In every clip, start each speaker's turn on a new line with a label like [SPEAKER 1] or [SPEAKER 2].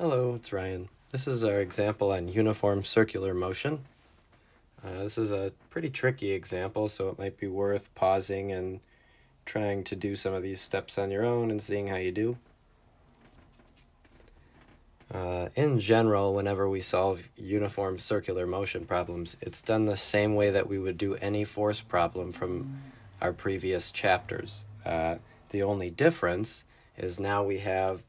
[SPEAKER 1] Hello, it's Ryan. This is our example on uniform circular motion. This is a pretty tricky example, so it might be worth pausing and trying to do some of these steps on your own and seeing how you do. In general, whenever we solve uniform circular motion problems, it's done the same way that we would do any force problem from our previous chapters. The only difference is now we have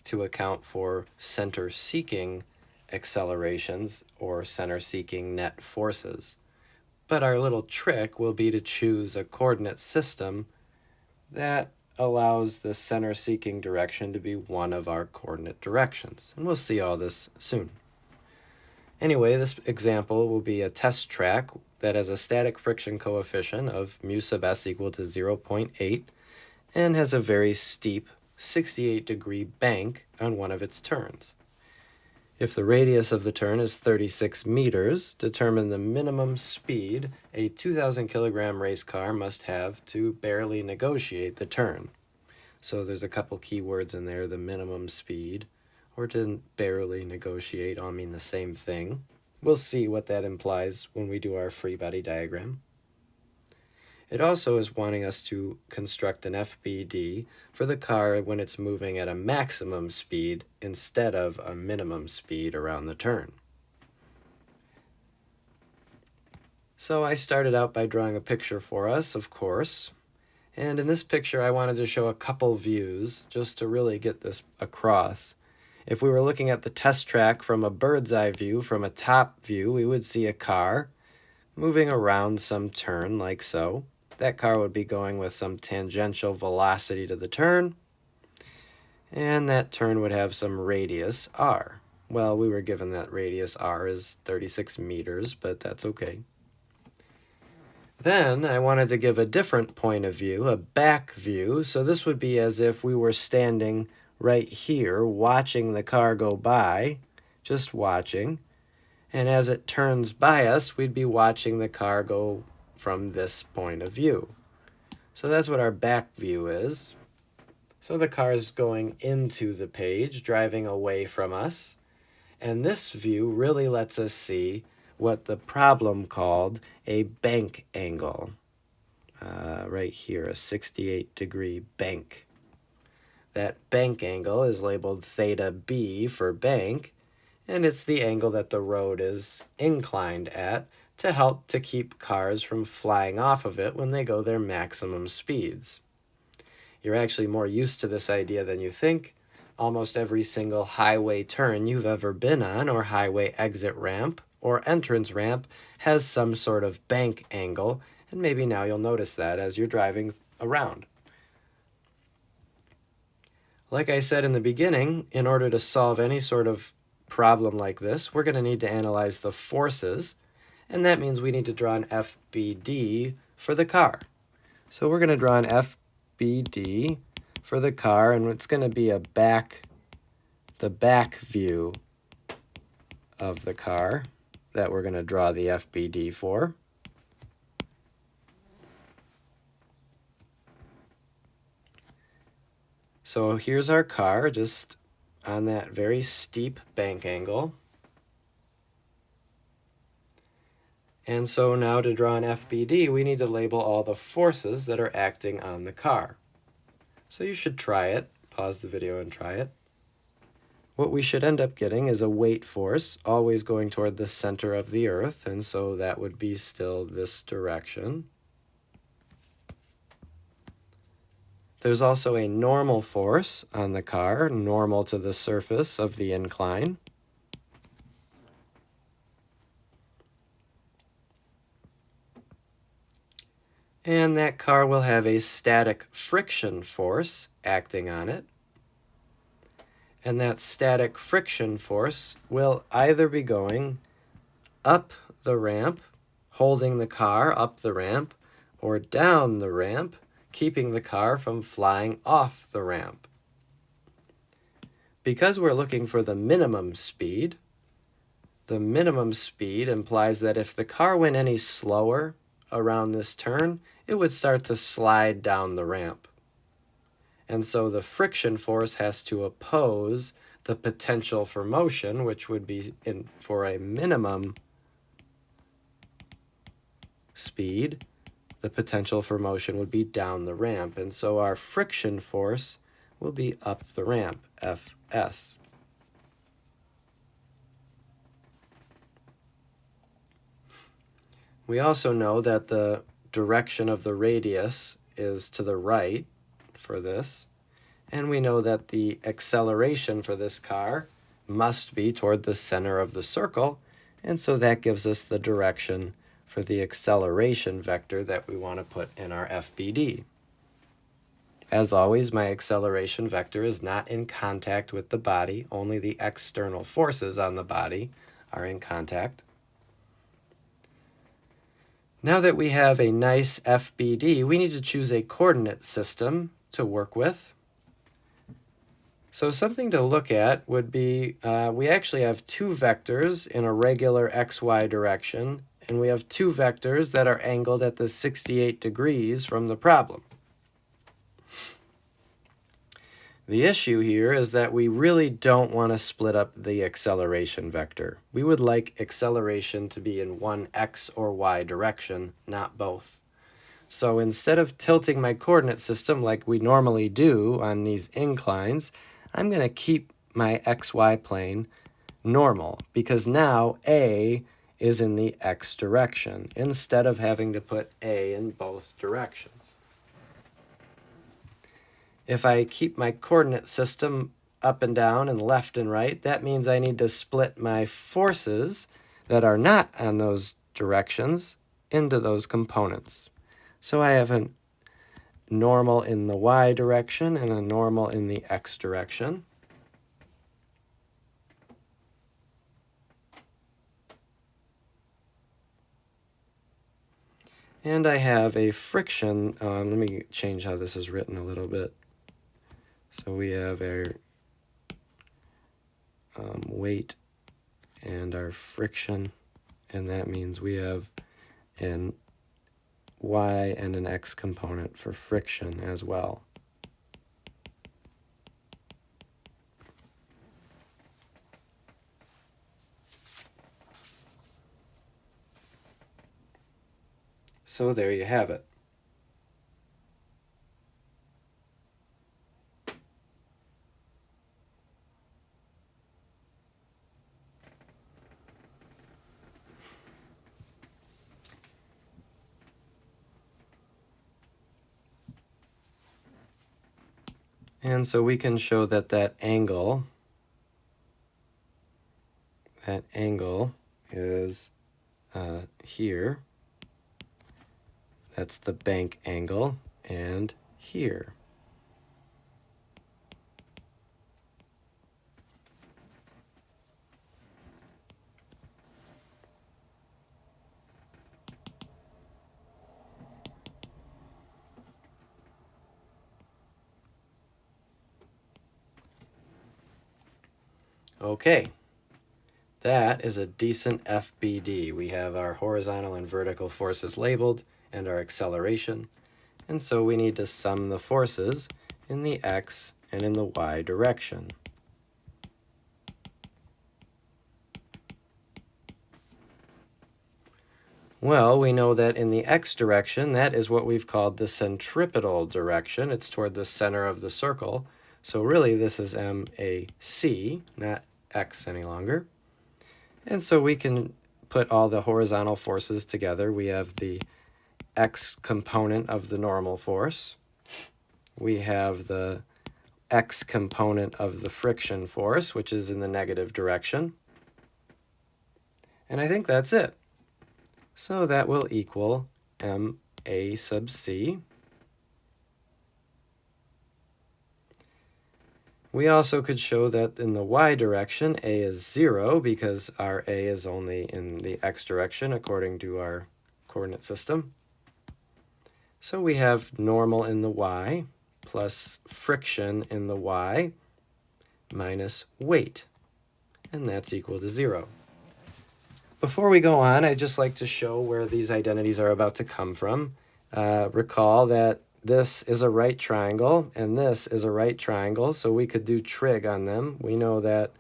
[SPEAKER 1] to account for center-seeking accelerations or center-seeking net forces. But our little trick will be to choose a coordinate system that allows the center-seeking direction to be one of our coordinate directions. And we'll see all this soon. Anyway, this example will be a test track that has a static friction coefficient of mu sub s equal to 0.8 and has a very steep 68-degree bank on one of its turns. If the radius of the turn is 36 meters, determine the minimum speed a 2,000 kilogram race car must have to barely negotiate the turn. So there's a couple key words in there, the minimum speed, or to barely negotiate all mean the same thing. We'll see what that implies when we do our free body diagram. It also is wanting us to construct an FBD for the car when it's moving at a maximum speed instead of a minimum speed around the turn. So I started out by drawing a picture for us, of course. And in this picture, I wanted to show a couple views just to really get this across. If we were looking at the test track from a bird's eye view, from a top view, we would see a car moving around some turn like so. That car would be going with some tangential velocity to the turn, and that turn would have some radius r. Well, we were given that radius r is 36 meters, but that's okay. Then I wanted to give a different point of view, a back view, so this would be as if we were standing right here watching the car go by, just watching, and as it turns by us, we'd be watching the car go from this point of view. So that's what our back view is. So the car is going into the page, driving away from us. And this view really lets us see what the problem called a bank angle. Right here, a 68-degree bank. That bank angle is labeled theta b for bank, and it's the angle that the road is inclined at to help to keep cars from flying off of it when they go their maximum speeds. You're actually more used to this idea than you think. Almost every single highway turn you've ever been on, or highway exit ramp, or entrance ramp, has some sort of bank angle, and maybe now you'll notice that as you're driving around. Like I said in the beginning, in order to solve any sort of problem like this, we're going to need to analyze the forces, and that means we need to draw an FBD for the car. So we're going to draw an FBD for the car, and it's going to be the back view of the car that we're going to draw the FBD for. So here's our car, just on that very steep bank angle. And so now to draw an FBD, we need to label all the forces that are acting on the car. So you should try it. Pause the video and try it. What we should end up getting is a weight force, always going toward the center of the Earth, and so that would be still this direction. There's also a normal force on the car, normal to the surface of the incline. And that car will have a static friction force acting on it. And that static friction force will either be going up the ramp, holding the car up the ramp, or down the ramp, keeping the car from flying off the ramp. Because we're looking for the minimum speed implies that if the car went any slower around this turn, it would start to slide down the ramp. And so the friction force has to oppose the potential for motion, which would be for a minimum speed, the potential for motion would be down the ramp. And so our friction force will be up the ramp, Fs. We also know that the direction of the radius is to the right for this, and we know that the acceleration for this car must be toward the center of the circle, and so that gives us the direction for the acceleration vector that we want to put in our FBD. As always, my acceleration vector is not in contact with the body. Only the external forces on the body are in contact. Now that we have a nice FBD, we need to choose a coordinate system to work with. So something to look at would be, we actually have two vectors in a regular XY direction, and we have two vectors that are angled at the 68 degrees from the problem. The issue here is that we really don't want to split up the acceleration vector. We would like acceleration to be in one X or Y direction, not both. So instead of tilting my coordinate system like we normally do on these inclines, I'm going to keep my XY plane normal, because now A is in the X direction, instead of having to put A in both directions. If I keep my coordinate system up and down and left and right, that means I need to split my forces that are not on those directions into those components. So I have a normal in the Y direction and a normal in the X direction. And I have a friction, let me change how this is written a little bit. So we have our weight and our friction, and that means we have an Y and an X component for friction as well. So there you have it. And so we can show that that angle is here. That's the bank angle, and here. Okay, that is a decent FBD. We have our horizontal and vertical forces labeled and our acceleration, and so we need to sum the forces in the X and in the Y direction. Well, we know that in the X direction, that is what we've called the centripetal direction. It's toward the center of the circle. So really this is MAC, not X any longer. And so we can put all the horizontal forces together. We have the X component of the normal force. We have the X component of the friction force, which is in the negative direction. And I think that's it. So that will equal MA sub C. We also could show that in the Y direction, A is 0 because our A is only in the X direction according to our coordinate system. So we have normal in the Y plus friction in the Y minus weight, and that's equal to 0. Before we go on, I'd just like to show where these identities are about to come from. Recall that this is a right triangle, and this is a right triangle, so we could do trig on them. We know that,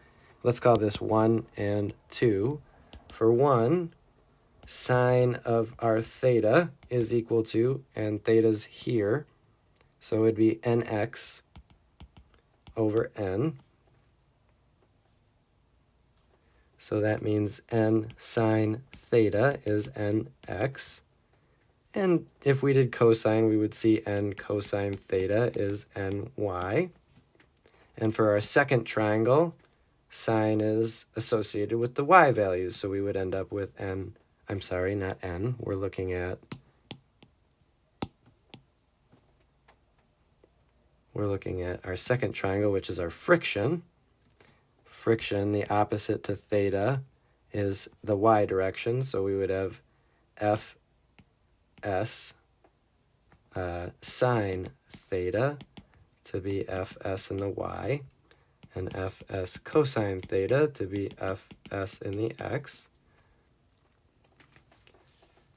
[SPEAKER 1] let's call this 1 and 2. For 1, sine of our theta is equal to, and theta's here, so it'd be nx over n. So that means n sine theta is nx. And if we did cosine, we would see n cosine theta is ny. And for our second triangle, sine is associated with the y values, so we would end up with I'm sorry, not n. We're looking at our second triangle, which is our friction. Friction, the opposite to theta, is the y direction, so we would have fs sine theta to be fs in the y, and fs cosine theta to be fs in the x.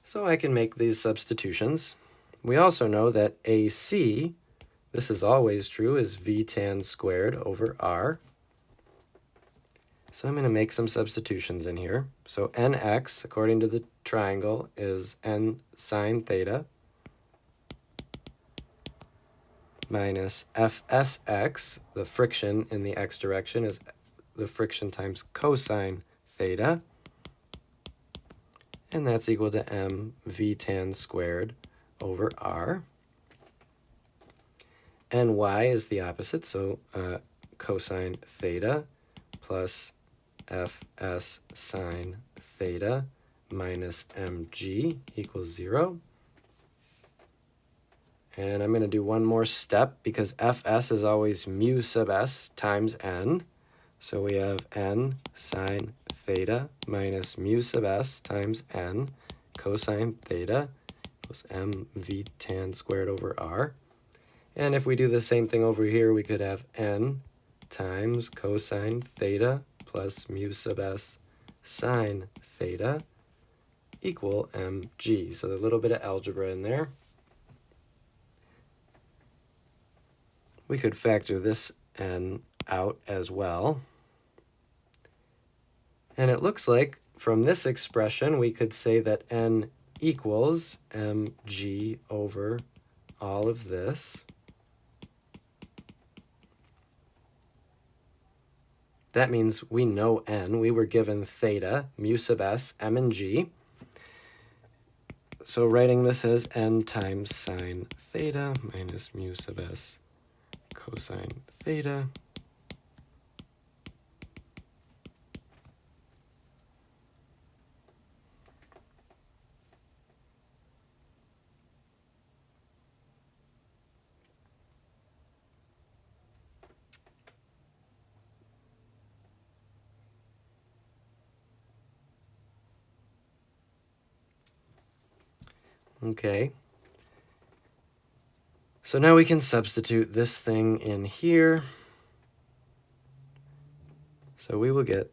[SPEAKER 1] So I can make these substitutions. We also know that AC, this is always true, is v tan squared over r. So I'm going to make some substitutions in here. So nx, according to the triangle, is n sine theta minus fsx, the friction in the x direction, is the friction times cosine theta. And that's equal to m v tan squared over r. And y is the opposite, so cosine theta plus fs sine theta minus mg equals 0. And I'm going to do one more step because fs is always mu sub s times n. So we have n sine theta minus mu sub s times n cosine theta equals mv tan squared over r. And if we do the same thing over here, we could have n times cosine theta plus mu sub s sine theta equal mg. So a little bit of algebra in there. We could factor this n out as well. And it looks like from this expression, we could say that n equals mg over all of this. That means we know n. We were given theta, mu sub s, m and g. So writing this as n times sine theta minus mu sub s cosine theta. Okay. So now we can substitute this thing in here. So we will get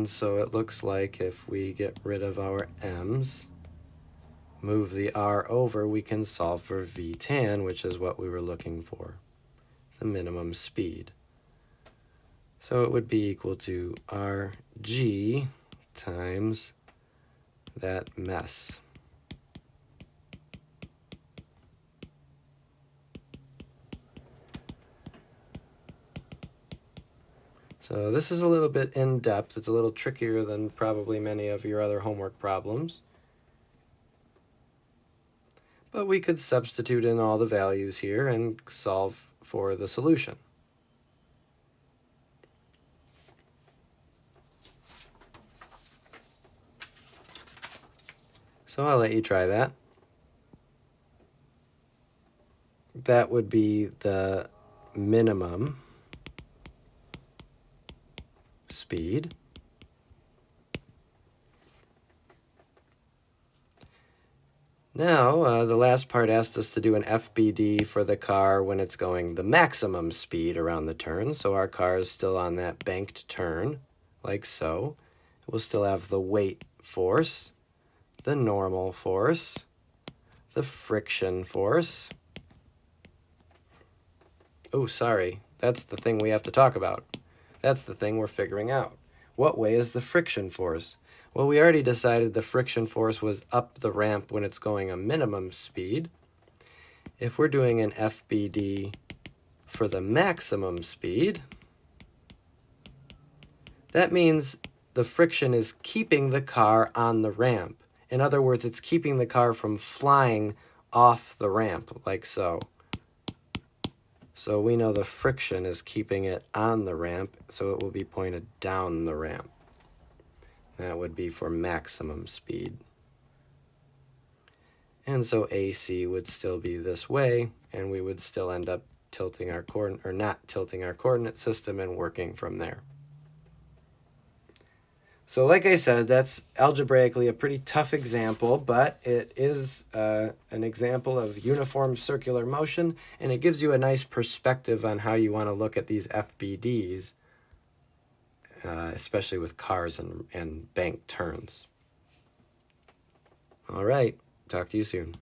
[SPEAKER 1] and so it looks like if we get rid of our m's, move the r over, we can solve for v tan, which is what we were looking for, the minimum speed. So it would be equal to rg times that mess. So this is a little bit in depth. It's a little trickier than probably many of your other homework problems. But we could substitute in all the values here and solve for the solution. So I'll let you try that. That would be the minimum speed. Now, the last part asked us to do an FBD for the car when it's going the maximum speed around the turn. So our car is still on that banked turn, like so. We'll still have the weight force, the normal force, the friction force. Oh, sorry, that's the thing we have to talk about. That's the thing we're figuring out. What way is the friction force? Well, we already decided the friction force was up the ramp when it's going a minimum speed. If we're doing an FBD for the maximum speed, that means the friction is keeping the car on the ramp. In other words, it's keeping the car from flying off the ramp, like so. So we know the friction is keeping it on the ramp, so it will be pointed down the ramp. That would be for maximum speed. And so AC would still be this way, and we would still end up tilting our not tilting our coordinate system and working from there. So like I said, that's algebraically a pretty tough example, but it is an example of uniform circular motion, and it gives you a nice perspective on how you want to look at these FBDs, especially with cars and bank turns. All right, talk to you soon.